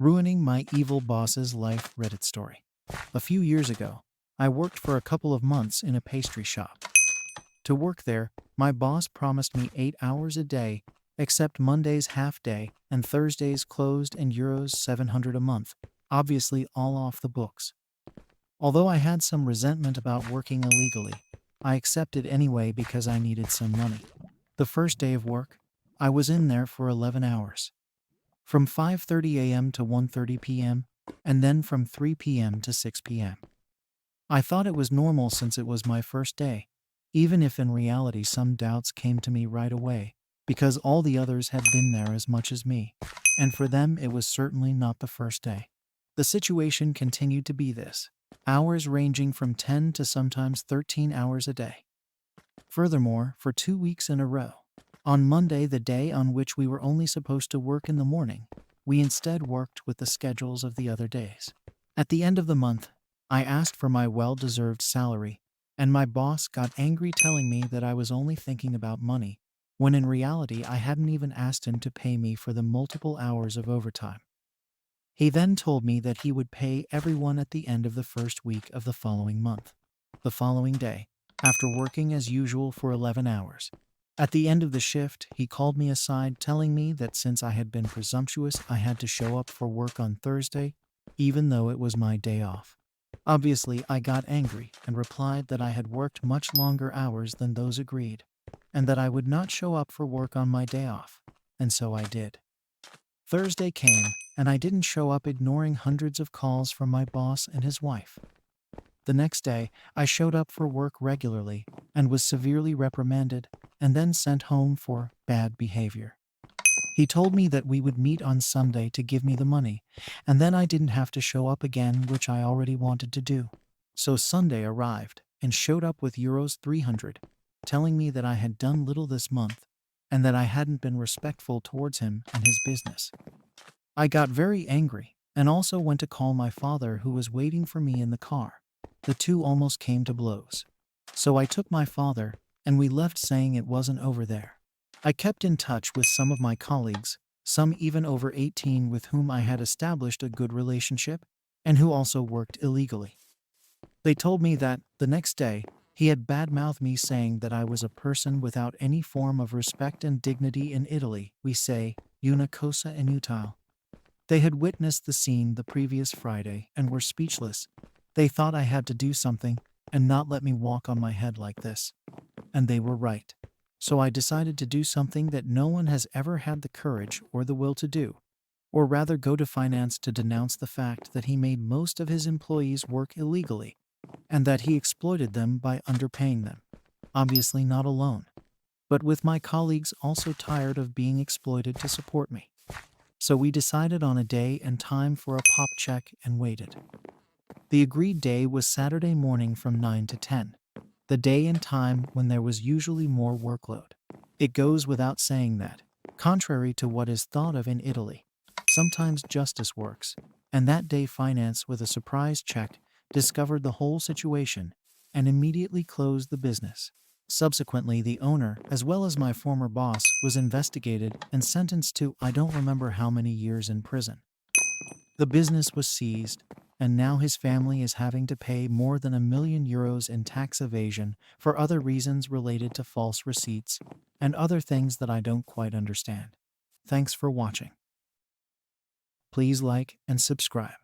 Ruining my evil boss's life Reddit story. A few years ago, I worked for a couple of months in a pastry shop. To work there, my boss promised me 8 hours a day, except Monday's half day and Thursdays closed and euros 700 a month, obviously all off the books. Although I had some resentment about working illegally, I accepted anyway because I needed some money. The first day of work, I was in there for 11 hours. From 5:30 a.m. to 1:30 p.m., and then from 3 p.m. to 6 p.m. I thought it was normal since it was my first day, even if in reality some doubts came to me right away, because all the others had been there as much as me, and for them it was certainly not the first day. The situation continued to be this: hours ranging from 10 to sometimes 13 hours a day. Furthermore, for 2 weeks in a row, on Monday, the day on which we were only supposed to work in the morning, we instead worked with the schedules of the other days. At the end of the month, I asked for my well-deserved salary, and my boss got angry telling me that I was only thinking about money, when in reality I hadn't even asked him to pay me for the multiple hours of overtime. He then told me that he would pay everyone at the end of the first week of the following month. The following day, after working as usual for 11 hours. At the end of the shift, he called me aside telling me that since I had been presumptuous, I had to show up for work on Thursday, even though it was my day off. Obviously, I got angry and replied that I had worked much longer hours than those agreed, and that I would not show up for work on my day off, and so I did. Thursday came, and I didn't show up, ignoring hundreds of calls from my boss and his wife. The next day, I showed up for work regularly and was severely reprimanded and then sent home for bad behavior. He told me that we would meet on Sunday to give me the money, and then I didn't have to show up again, which I already wanted to do. So Sunday arrived and showed up with euros 300, telling me that I had done little this month and that I hadn't been respectful towards him and his business. I got very angry and also went to call my father, who was waiting for me in the car. The two almost came to blows. So I took my father, and we left, saying it wasn't over there. I kept in touch with some of my colleagues, some even over 18, with whom I had established a good relationship, and who also worked illegally. They told me that, the next day, he had badmouthed me, saying that I was a person without any form of respect and dignity. In Italy, we say, una cosa inutile. They had witnessed the scene the previous Friday and were speechless. They thought I had to do something and not let me walk on my head like this. And they were right. So I decided to do something that no one has ever had the courage or the will to do, or rather go to finance to denounce the fact that he made most of his employees work illegally, and that he exploited them by underpaying them. Obviously not alone, but with my colleagues also tired of being exploited to support me. So we decided on a day and time for a pop check and waited. The agreed day was Saturday morning from 9 to 10, the day and time when there was usually more workload. It goes without saying that, contrary to what is thought of in Italy, sometimes justice works, and that day finance, with a surprise check, discovered the whole situation and immediately closed the business. Subsequently, the owner, as well as my former boss, was investigated and sentenced to I don't remember how many years in prison. The business was seized, and now his family is having to pay more than €1 million in tax evasion for other reasons related to false receipts and other things that I don't quite understand. Thanks for watching. Please like and subscribe.